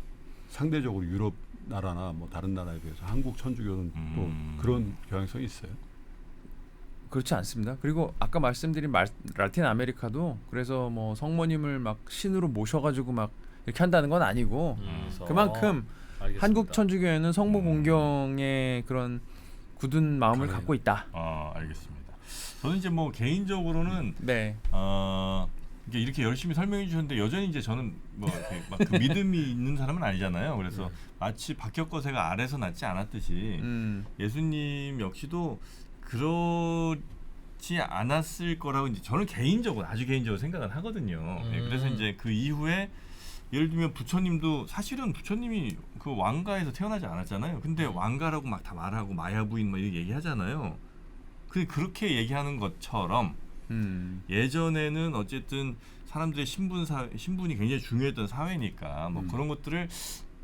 상대적으로 유럽 나라나 뭐 다른 나라에 비해서 한국 천주교는 또 그런 경향성이 있어요. 그렇지 않습니다. 그리고 아까 말씀드린 라틴 아메리카도 그래서 뭐 성모님을 막 신으로 모셔가지고 막 이렇게 한다는 건 아니고 그만큼 알겠습니다. 한국 천주교회는 성모 공경의 그런 굳은 마음을 그래요. 갖고 있다. 알겠습니다. 저는 이제 뭐 개인적으로는 네. 이게 이렇게 열심히 설명해 주셨는데 여전히 이제 저는 뭐 이렇게 막 그 믿음이 있는 사람은 아니잖아요. 그래서 마치 박혁거새가 알에서 낳지 않았듯이 예수님 역시도 그렇지 않았을 거라고 이제 저는 개인적으로 아주 개인적으로 생각을 하거든요. 예, 그래서 이제 그 이후에 예를 들면 부처님도 사실은 부처님이 그 왕가에서 태어나지 않았잖아요. 근데 왕가라고 막 다 말하고 마야부인 막 이렇게 얘기하잖아요. 근데 그렇게 얘기하는 것처럼 예전에는 어쨌든 사람들의 신분이 굉장히 중요했던 사회니까 뭐 그런 것들을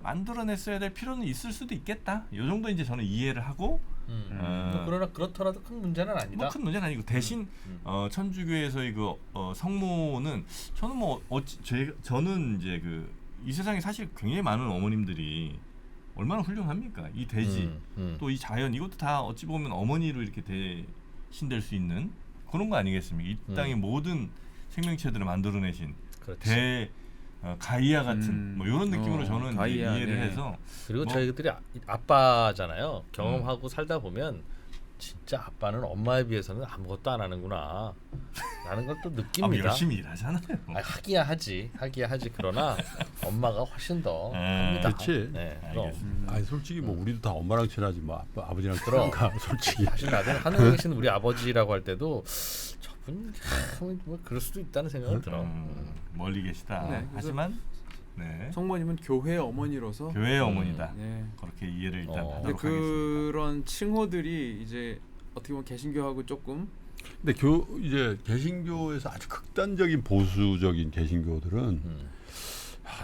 만들어냈어야 될 필요는 있을 수도 있겠다. 이 정도 이제 저는 이해를 하고 그러나 그렇더라도 큰 문제는 아니다. 뭐 큰 문제는 아니고 대신 천주교에서의 그 성모는 저는 뭐 저는 이제 그 이 세상에 사실 굉장히 많은 어머님들이 얼마나 훌륭합니까? 이 대지 또 이 자연 이것도 다 어찌 보면 어머니로 이렇게 대신될 수 있는 그런 거 아니겠습니까? 이 땅의 모든 생명체들을 만들어내신 그렇지. 가이아 같은 뭐 이런 느낌으로 저는 이제 가이아, 이해를 네. 해서 그리고 뭐- 저희들이 아빠잖아요. 경험하고 살다 보면 진짜 아빠는 엄마에 비해서는 아무것도 안 하는구나 라는 걸 또 느낍니다. 열심히 일하잖아요. 하기야 하지 그러나 엄마가 훨씬 더 합니다. 그치. 네, 그럼. 알겠습니다. 아니 솔직히 뭐 우리도 다 엄마랑 친하지 뭐 아버지랑 그럼. 친한가 솔직히. 사실 나는 하늘에 계신 우리 아버지라고 할 때도 저분 뭐 그럴 수도 있다는 생각이 들어. 멀리 계시다. 네, 그래서- 하지만 네. 성모님은 교회의 어머니로서 교회의 어머니다. 네. 그렇게 이해를 일단 어. 근데 하도록 하겠습니다. 그런 칭호들이 이제 어떻게 보면 개신교하고 조금 근데 이제 개신교에서 아주 극단적인 보수적인 개신교들은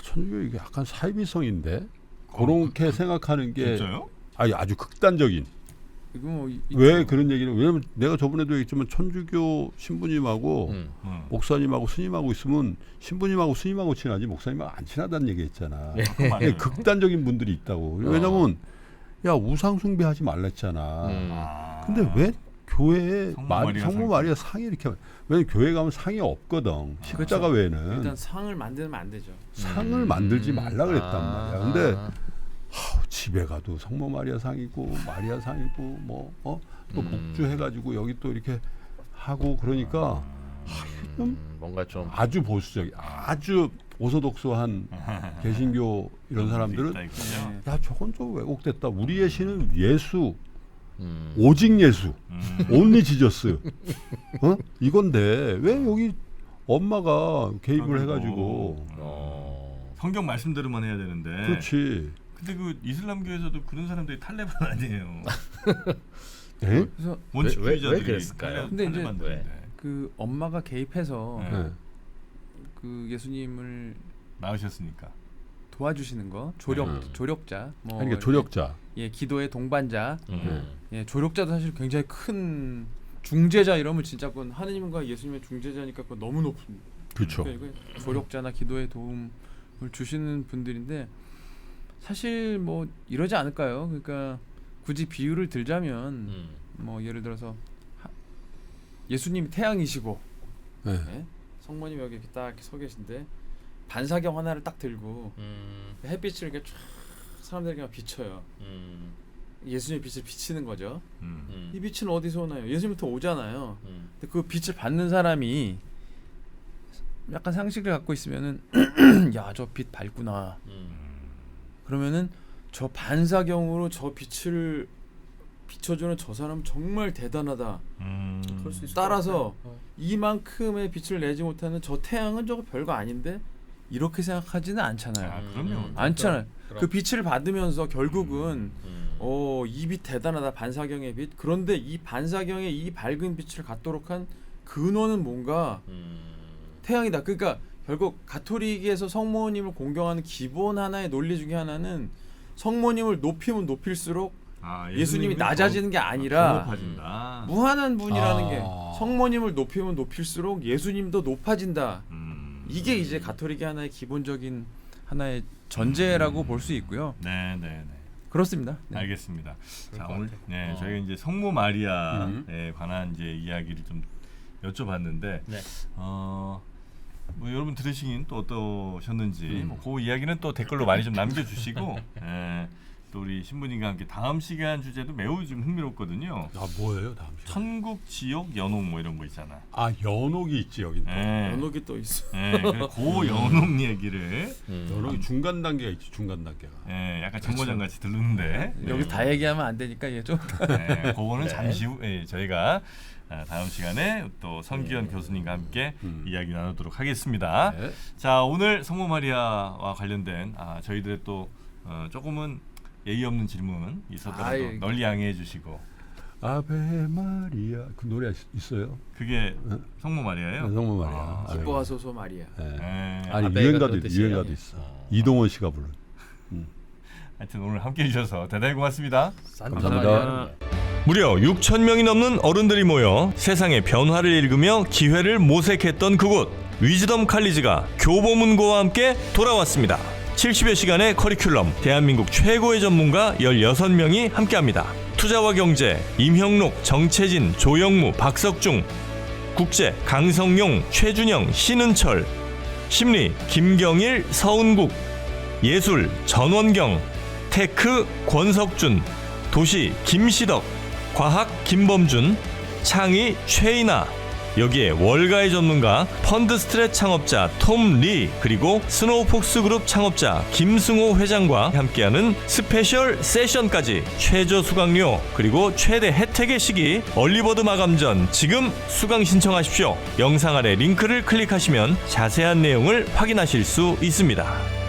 천주교 이게 약간 사이비성인데 그렇게 생각하는 게 진짜요? 아주 극단적인. 이거 뭐 왜 그런 얘기를? 왜냐면 내가 저번에도 얘기했지만 천주교 신부님하고 목사님하고 스님하고 있으면 신부님하고 스님하고 친하지 목사님하고 안 친하다는 얘기했잖아. 그거 맞아요. 예, 극단적인 분들이 있다고. 왜냐면 야 우상 숭배하지 말랬잖아. 근데 왜 교회에 성모 마리아 상이 이렇게 왜냐면 교회 가면 상이 없거든. 십자가 외에는 일단 상을 만들면 안 되죠. 상을 만들지 말라 그랬단 말이야. 근데 집에 가도 성모 마리아 상이고 마리아 상이고 또 복주해가지고 여기 또 이렇게 하고 그러니까 좀 뭔가 좀 아주 보수적인 아주 오소독소한 개신교 이런 사람들은 있다, 있군요. 네. 야 저건 좀 왜곡됐다. 우리의 신은 예수 오직 예수 온리 지저스 이건데 왜 여기 엄마가 개입을 해가지고 성경 말씀대로만 해야 되는데. 그렇지. 근데 그 이슬람교에서도 그런 사람들이 탈레반 아니에요. 에? 그래서 원칙주의자들이 왜 그랬을까요? 근데 이제 탈레반들인데 그 엄마가 개입해서 네. 그 예수님을 나으셨으니까. 도와주시는 거 조력자 뭐 그러니까 조력자. 예 기도의 동반자 예 조력자도 사실 굉장히 큰 중재자 이러면 진짜 그건 하느님과 예수님의 중재자니까 그건 너무 높은 그렇죠. 그러니까 이거 조력자나 기도의 도움을 주시는 분들인데 사실 뭐 이러지 않을까요? 그러니까 굳이 비유를 들자면 뭐 예를 들어서 예수님이 태양이시고 네. 예? 성모님 여기 이렇게 딱 이렇게 서 계신데 반사경 하나를 딱 들고 햇빛을 이렇게 쫙 사람들에게 막 비춰요. 예수님의 빛을 비치는 거죠. 이 빛은 어디서 오나요? 예수님부터 오잖아요. 근데 그 빛을 받는 사람이 약간 상식을 갖고 있으면은 야 저 빛 밝구나. 그러면은 저 반사경으로 저 빛을 비춰주는 저 사람 정말 대단하다. 그럴 수 있을 따라서 것 같아요. 이만큼의 빛을 내지 못하는 저 태양은 저거 별거 아닌데 이렇게 생각하지는 않잖아요. 아, 그럼요. 않잖아요. 그럼. 그 빛을 받으면서 결국은 이 빛 대단하다 반사경의 빛. 그런데 이 반사경의 이 밝은 빛을 갖도록 한 근원은 뭔가 태양이다. 그러니까 결국 가톨릭에서 성모님을 공경하는 기본 하나의 논리 중에 하나는 성모님을 높이면 높일수록 예수님이 낮아지는 게 아니라 높아진다. 무한한 분이라는 아. 게 성모님을 높이면 높일수록 예수님도 높아진다. 이게 이제 가톨릭의 하나의 기본적인 하나의 전제라고 볼 수 있고요. 네, 네, 네. 그렇습니다. 네. 알겠습니다. 자, 것 오늘 같아요. 저희가 이제 성모 마리아에 관한 이제 이야기를 좀 여쭤봤는데 네. 뭐 여러분 들으시긴 또 어떠셨는지 음. 그 이야기는 또 댓글로 많이 좀 남겨주시고 예, 또 우리 신부님과 함께 다음 시간 주제도 매우 좀 흥미롭거든요. 아 뭐예요 다음 시간? 천국, 지옥, 연옥 뭐 이런 거 있잖아. 아 연옥이 있지 여기. 예, 연옥이 또 있어. 예, 그래서 그 연옥 얘기를 연옥이 중간 단계가 있지 중간 단계가. 예, 약간 정거장 같이 들르는데 여기 다 얘기하면 안 되니까 얘 좀. 예, 그거는 네. 잠시 후 저희가 다음 시간에 또 선기현 교수님과 함께 이야기 나누도록 하겠습니다. 네. 자 오늘 성모 마리아와 관련된 저희들의 또 조금은 예의 없는 질문 있었더라도 아이. 널리 양해해 주시고 아베 마리아 그 노래 있어요? 그게 성모 마리아예요. 성모 마리아. 아, 기뻐 하소서 마리아. 예. 예, 아니 아베가 유행가도 그런 뜻이에요? 유행가도 있어. 이동원 씨가 부른. 하여튼 오늘 함께 해주셔서 대단히 고맙습니다. 감사합니다. 무려 6천 명이 넘는 어른들이 모여 세상의 변화를 읽으며 기회를 모색했던 그곳 위즈덤 칼리지가 교보문고와 함께 돌아왔습니다. 70여 시간의 커리큘럼, 대한민국 최고의 전문가 16명이 함께합니다. 투자와 경제, 임형록, 정채진, 조영무, 박석중, 국제, 강성용, 최준영, 신은철, 심리, 김경일, 서은국, 예술, 전원경, 테크, 권석준, 도시, 김시덕, 과학, 김범준, 창의, 최인아, 여기에 월가의 전문가, 펀드 스트렛 창업자 톰 리, 그리고 스노우폭스 그룹 창업자 김승호 회장과 함께하는 스페셜 세션까지 최저 수강료 그리고 최대 혜택의 시기 얼리버드 마감 전 지금 수강 신청하십시오. 영상 아래 링크를 클릭하시면 자세한 내용을 확인하실 수 있습니다.